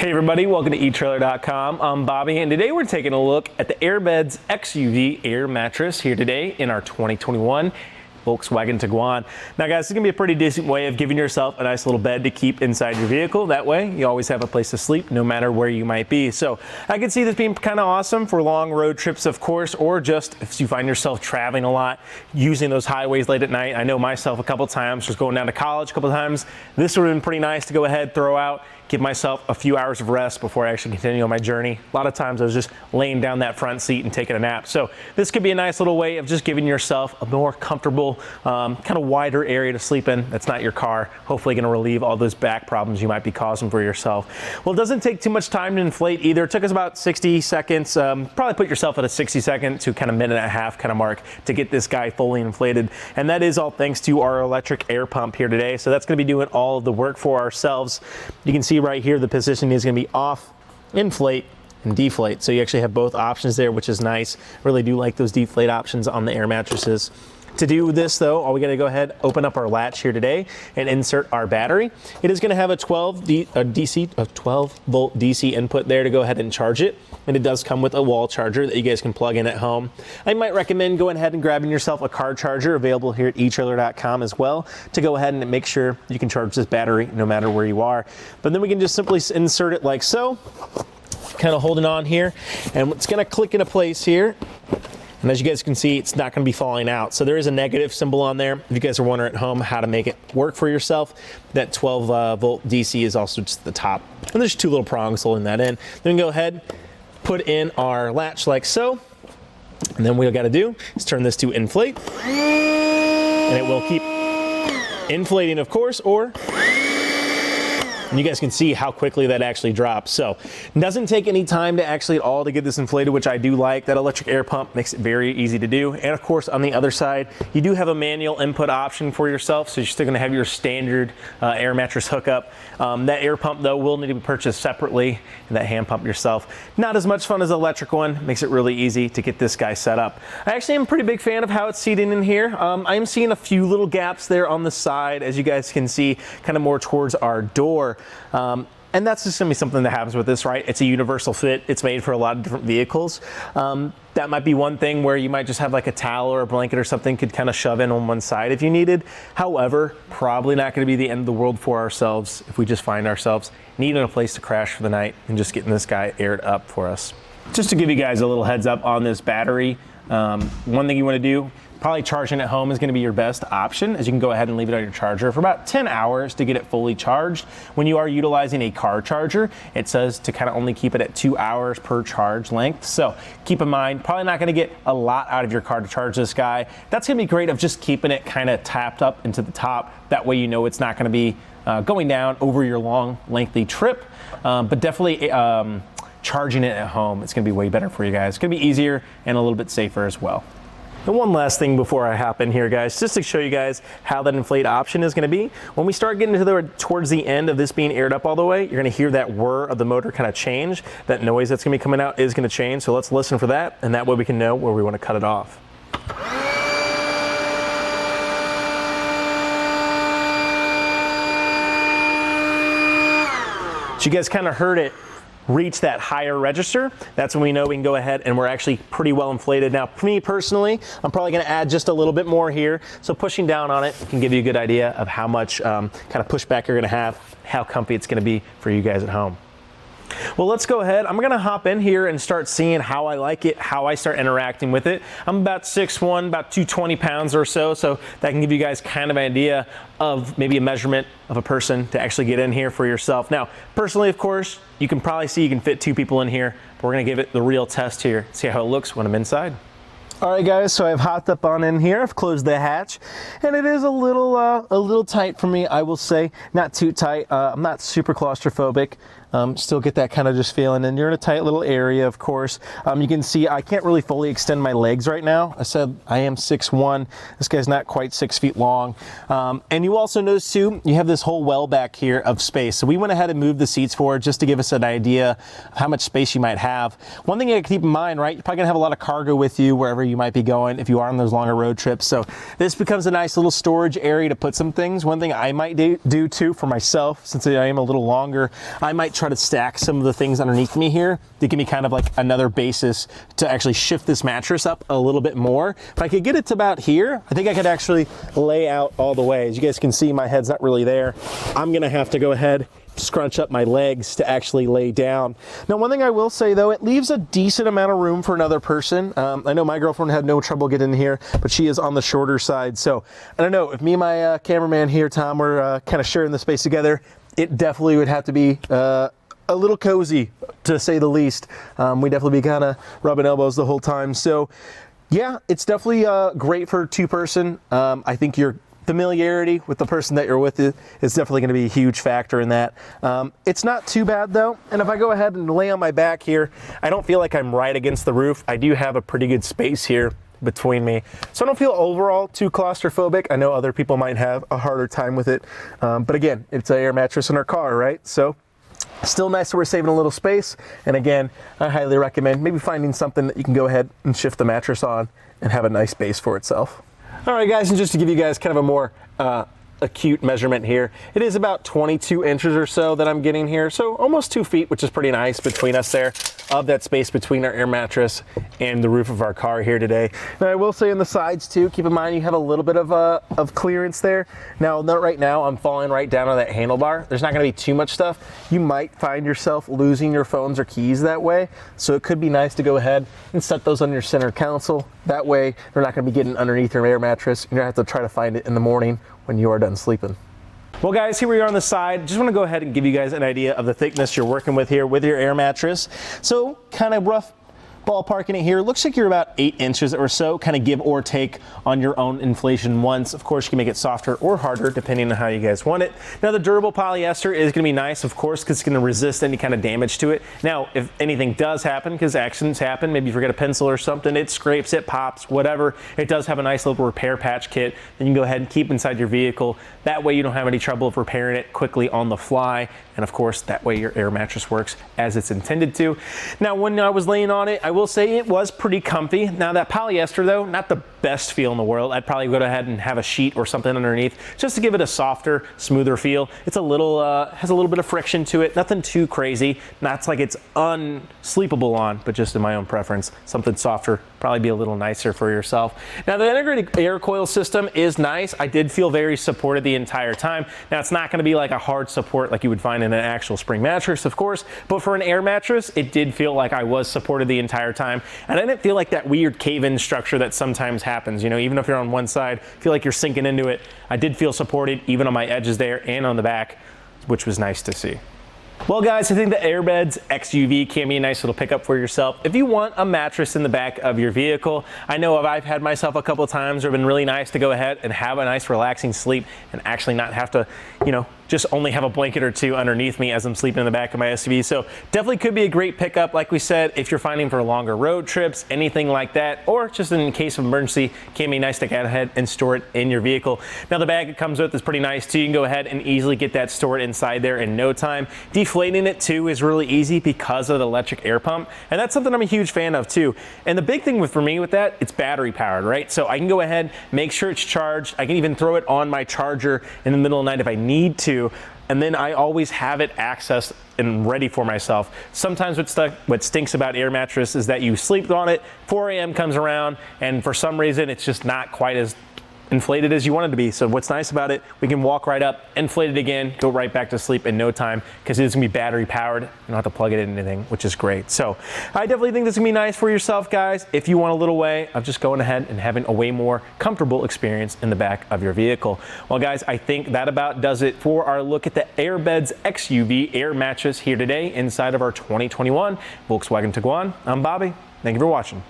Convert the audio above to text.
Hey everybody, welcome to Etrailer.com. I'm Bobby, and today we're taking a look at the AirBedz XUV Air Mattress here today in our 2021 Volkswagen Tiguan. Now guys, this is going to be a pretty decent way of giving yourself a nice little bed to keep inside your vehicle. That way you always have a place to sleep no matter where you might be. So I can see this being kind of awesome for long road trips, of course, or just if you find yourself traveling a lot, using those highways late at night. I know myself a couple times, just going down to college a couple times. This would have been pretty nice to go ahead, throw out, give myself a few hours of rest before I actually continue on my journey. A lot of times I was just laying down that front seat and taking a nap. So this could be a nice little way of just giving yourself a more comfortable, kind of wider area to sleep in. That's not your car. Hopefully going to relieve all those back problems you might be causing for yourself. Well, it doesn't take too much time to inflate either. It took us about 60 seconds. Probably put yourself at a 60-second to kind of minute and a half kind of mark to get this guy fully inflated. And that is all thanks to our electric air pump here today. So that's going to be doing all of the work for ourselves. You can see right here the position is going to be off, inflate, and deflate. So you actually have both options there, which is nice. Really do like those deflate options on the air mattresses. To do this though, all we got to go ahead, open up our latch here today and insert our battery. It is going to have a 12 volt DC input there to go ahead and charge it. And it does come with a wall charger that you guys can plug in at home. I might recommend going ahead and grabbing yourself a car charger available here at etrailer.com as well to go ahead and make sure you can charge this battery no matter where you are. But then we can just simply insert it like so, kind of holding on here, and it's going to click into place here. And as you guys can see, it's not going to be falling out. So there is a negative symbol on there. If you guys are wondering at home how to make it work for yourself, that 12 volt DC is also just the top. And there's two little prongs holding that in. Then go ahead, put in our latch like so. And then what we got to do is turn this to inflate. And it will keep inflating, of course, and you guys can see how quickly that actually drops. So it doesn't take any time to actually at all to get this inflated, which I do like. That electric air pump makes it very easy to do. And of course, on the other side, you do have a manual input option for yourself. So you're still gonna have your standard air mattress hookup. That air pump though will need to be purchased separately, and that hand pump yourself. Not as much fun as the electric one. Makes it really easy to get this guy set up. I actually am a pretty big fan of how it's seated in here. I am seeing a few little gaps there on the side, as you guys can see, kind of more towards our door. And that's just gonna be something that happens with this, right? It's a universal fit. It's made for a lot of different vehicles. That might be one thing where you might just have like a towel or a blanket or something could kind of shove in on one side if you needed. However, probably not gonna be the end of the world for ourselves if we just find ourselves needing a place to crash for the night and just getting this guy aired up for us. Just to give you guys a little heads up on this battery, one thing you wanna do, probably charging at home is going to be your best option, as you can go ahead and leave it on your charger for about 10 hours to get it fully charged. When you are utilizing a car charger, it says to kind of only keep it at 2 hours per charge length. So keep in mind, probably not going to get a lot out of your car to charge this guy. That's going to be great of just keeping it kind of tapped up into the top. That way you know it's not going to be going down over your long, lengthy trip. But definitely charging it at home, it's going to be way better for you guys. It's going to be easier and a little bit safer as well. And one last thing before I hop in here, guys, just to show you guys how that inflate option is going to be. When we start getting towards the end of this being aired up all the way, you're going to hear that whir of the motor kind of change. That noise that's going to be coming out is going to change. So let's listen for that, and that way we can know where we want to cut it off. So you guys kind of heard it reach that higher register. That's when we know we can go ahead and we're actually pretty well inflated. Now, for me personally, I'm probably going to add just a little bit more here. So pushing down on it can give you a good idea of how much kind of pushback you're going to have, how comfy it's going to be for you guys at home. Well, let's go ahead. I'm going to hop in here and start seeing how I like it, how I start interacting with it. I'm about 6'1", about 220 pounds or so that can give you guys kind of an idea of maybe a measurement of a person to actually get in here for yourself. Now, personally, of course, you can probably see you can fit 2 people in here, but we're going to give it the real test here, see how it looks when I'm inside. All right, guys, so I've hopped up on in here. I've closed the hatch, and it is a little tight for me, I will say. Not too tight. I'm not super claustrophobic. Still get that kind of just feeling, and you're in a tight little area, of course. You can see I can't really fully extend my legs right now. I said I am 6'1". This guy's not quite 6 feet long. And you also notice too, you have this whole well back here of space. So we went ahead and moved the seats forward just to give us an idea of how much space you might have. One thing you gotta keep in mind, right? You're probably gonna have a lot of cargo with you wherever you might be going if you are on those longer road trips. So this becomes a nice little storage area to put some things. One thing I might do too for myself, since I am a little longer, I might try to stack some of the things underneath me here to give me kind of like another basis to actually shift this mattress up a little bit more. If I could get it to about here, I think I could actually lay out all the way. As you guys can see, my head's not really there. I'm gonna have to go ahead, scrunch up my legs to actually lay down. Now, one thing I will say though, it leaves a decent amount of room for another person. I know my girlfriend had no trouble getting in here, but she is on the shorter side. So I don't know, if me and my cameraman here, Tom, were kind of sharing the space together, it definitely would have to be a little cozy, to say the least. We'd definitely be kind of rubbing elbows the whole time. So yeah, it's definitely great for two-person. I think your familiarity with the person that you're with is definitely going to be a huge factor in that. It's not too bad though, and if I go ahead and lay on my back here, I don't feel like I'm right against the roof. I do have a pretty good space here between me, so I don't feel overall too claustrophobic. I know other people might have a harder time with it, but again, it's an air mattress in our car, right? So still nice that we're saving a little space. And again, I highly recommend maybe finding something that you can go ahead and shift the mattress on and have a nice base for itself. All right, guys, and just to give you guys kind of a more acute measurement here, it is about 22 inches or so that I'm getting here, so almost 2 feet, which is pretty nice between us there, of that space between our air mattress and the roof of our car here today. Now, I will say on the sides too, keep in mind you have a little bit of clearance there. Now, right now I'm falling right down on that handlebar. There's not going to be too much stuff. You might find yourself losing your phones or keys that way, so it could be nice to go ahead and set those on your center console. That way they're not going to be getting underneath your air mattress. You're going to have to try to find it in the morning when you are done sleeping. Well, guys, here we are on the side. Just want to go ahead and give you guys an idea of the thickness you're working with here with your air mattress. So kind of rough ballparking it here. Looks like you're about 8 inches or so, kind of give or take on your own inflation once. Of course, you can make it softer or harder depending on how you guys want it. Now, the durable polyester is going to be nice, of course, because it's going to resist any kind of damage to it. Now, if anything does happen, because accidents happen, maybe you forget a pencil or something, it scrapes, it pops, whatever, it does have a nice little repair patch kit that you can go ahead and keep inside your vehicle. That way you don't have any trouble of repairing it quickly on the fly. And of course, that way your air mattress works as it's intended to. Now, when I was laying on it, I will say it was pretty comfy. Now, that polyester though, not the best feel in the world. I'd probably go ahead and have a sheet or something underneath just to give it a softer, smoother feel. It's a little, has a little bit of friction to it. Nothing too crazy. Not like it's unsleepable on, but just in my own preference, something softer, probably be a little nicer for yourself. Now, the integrated air coil system is nice. I did feel very supported the entire time. Now, it's not going to be like a hard support like you would find in an actual spring mattress, of course, but for an air mattress, it did feel like I was supported the entire time. And I didn't feel like that weird cave-in structure that sometimes happens. You know, even if you're on one side, feel like you're sinking into it. I did feel supported even on my edges there and on the back, which was nice to see. Well, guys, I think the AirBedz XUV can be a nice little pickup for yourself if you want a mattress in the back of your vehicle. I know I've had myself a couple of times where it's been really nice to go ahead and have a nice relaxing sleep and actually not have to, you know, just only have a blanket or two underneath me as I'm sleeping in the back of my SUV. So definitely could be a great pickup, like we said, if you're finding for longer road trips, anything like that, or just in case of emergency, can be nice to go ahead and store it in your vehicle. Now, the bag it comes with is pretty nice too. You can go ahead and easily get that stored inside there in no time. Deflating it too is really easy because of the electric air pump, and that's something I'm a huge fan of too. And the big thing for me with that, it's battery powered, right? So I can go ahead, make sure it's charged. I can even throw it on my charger in the middle of the night if I need to. And then I always have it accessed and ready for myself. Sometimes what stinks about air mattress is that you sleep on it, 4 a.m. comes around, and for some reason it's just not quite as inflated as you want it to be. So what's nice about it, we can walk right up, inflate it again, go right back to sleep in no time because it's gonna be battery powered. You don't have to plug it into anything, which is great. So I definitely think this is gonna be nice for yourself, guys, if you want a little way of just going ahead and having a way more comfortable experience in the back of your vehicle. Well, guys, I think that about does it for our look at the AirBedz XUV Air Mattress here today inside of our 2021 Volkswagen Tiguan. I'm Bobby. Thank you for watching.